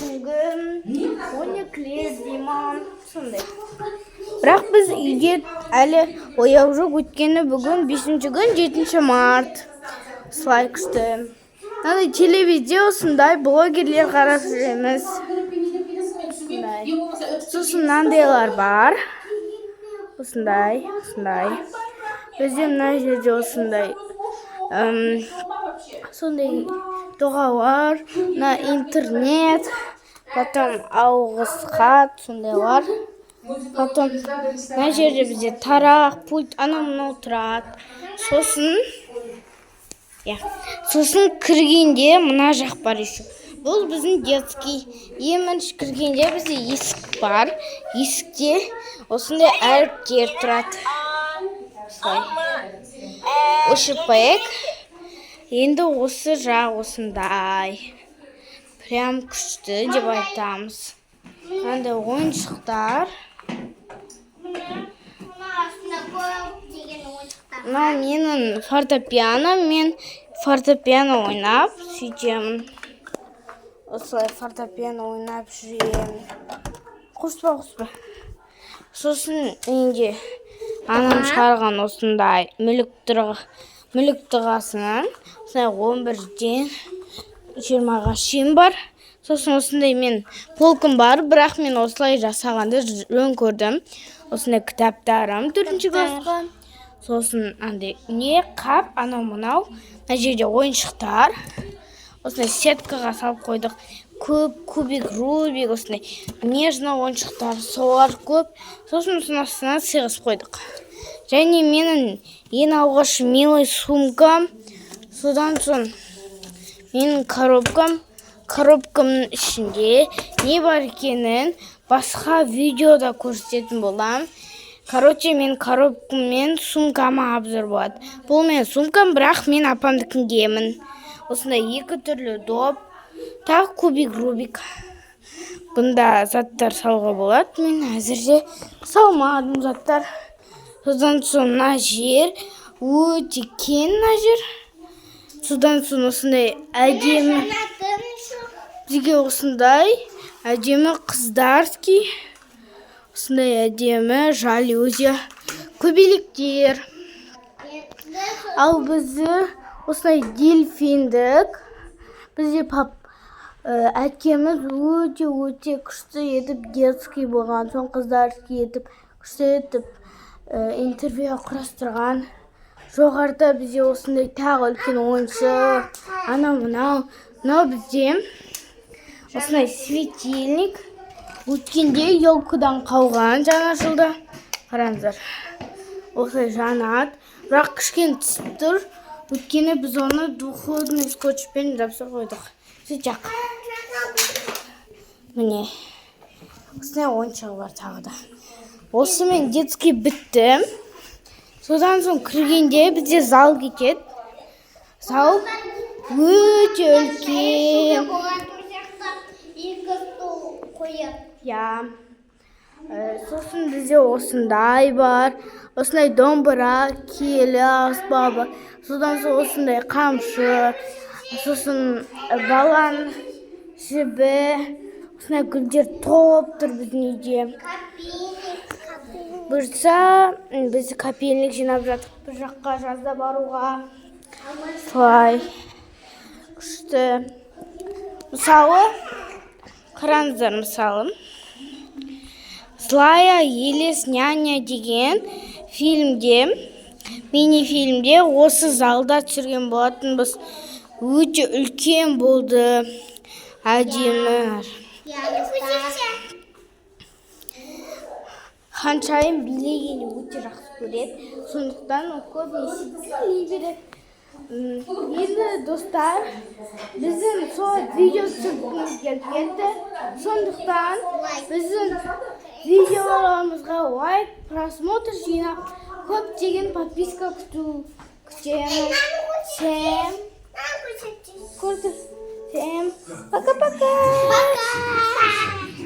Бүгін 12 демам сондай. Бірақ біз үйде әлі ояу жоқ, өткені бүгін 5-ші күн 7 март. Слай күшті. Мынандай телевизия осындай блогерлер қарап жүреміз. Сосын мынандайлар бар. Осындай. Бізде мына жерде осындай сондай доғалар, на интернет, потом ауыз хат, сондайлар. Потом мына жерде бізде тарақ, пульт, анау тұрады. Сосын кіргенде мына жақ бар еще. Бұл біздің детский. Емінші кіргенде бізде есік бар. Есікте осындай әріптер тұрады. Өшірпайық. Енді осы жақ осындай. Прям күшті деп айтамыз. Мынандай ойыншықтар. Мынау менің фортепиано. Мен фортепиано ойнап сөйтемін. Осылай фортепиано ойнап жүремін. Қоспа. Сосын менде анам шығарған осындай мүлік тұғасынан 11-ден 20-ға шейін бар. Сосын осындай мен полкым бар, бірақ мен осылай жасағанды жөн көрдім. Осындай кітаптарым 4-ші классқа. Сосын андай не қап, анау-мынау. Мына жерде ойыншықтар. Осындай сеткаға салып қойдық. Кубик, рубик, осындай нежный ойыншықтар, солар көп. Сосын астына сыйғызып қойдық. Және менің ең алғаш милый сумкам. Содан соң менің коробкамның ішінде не бар екенін басқа видеода көрсететін болам. Короче, мен коробкаммен сумкама обзор болады. Бұл мен сумкам, бірақ мен апамдікін киемін. Осындай 2 түрлі доп, тағы кубик, рубик. Бұнда заттар салға болады. Мен әзірде салмадым заттар. Содан соң мына жер өте кең мына жер. Содан соң осындай әдемі. Бізге осындай әдемі қыздарский. Осындай әдемі жалюзия. Көбелектер. Ал бізді осындай дельфиндік. Бізде әкеміз өте күшті етіп детский болған. Соң қыздарский етіп күшті етіп интервью құрастырған. Жоғарда бізде осындай тағы үлкен ойыншық. Анау-мынау. Мынау бізде осындай светильник. Өткенде елкадан қалған жаңа жылда. Қараңыздар. Осылай жанады. Бірақ кішкене түсіп тұр. Өткені біз оны двуходный скотчпен жабыстырып қойдық. Сөйтсек. Міне. Осындай ойыншығы бар тағы да. Осымен детский бітті. Содан соң кіргенде бізде зал кетеді. Зал өте үлкен. Сосын бізде осындай бар. Осындай домбыра, келі, аспабы. Содан соң осындай қамшы. Сосын балан, жібі. Осындай гүлдер топ тұр біздің үйде. Бұйыртса, біз капельник жинап жатық бір жаққа жазда баруға. Солай. Күшті. Мысалы, қараңыздар мысалы. Злая елес няня деген фильмде, мини-фильмде осы залда түсірген болатынбыз. Өте үлкен болды. Әдемі. Ханшайым билегені өте жақсы көреді. Сондықтан көбінесе билей береді. Енді достар, біздің сол видео түсіргіміз келді. Сондықтан біздің видеоларымызға лайк, просмотр жинап, көптеген подписка күтеміз. Всем пока-пока.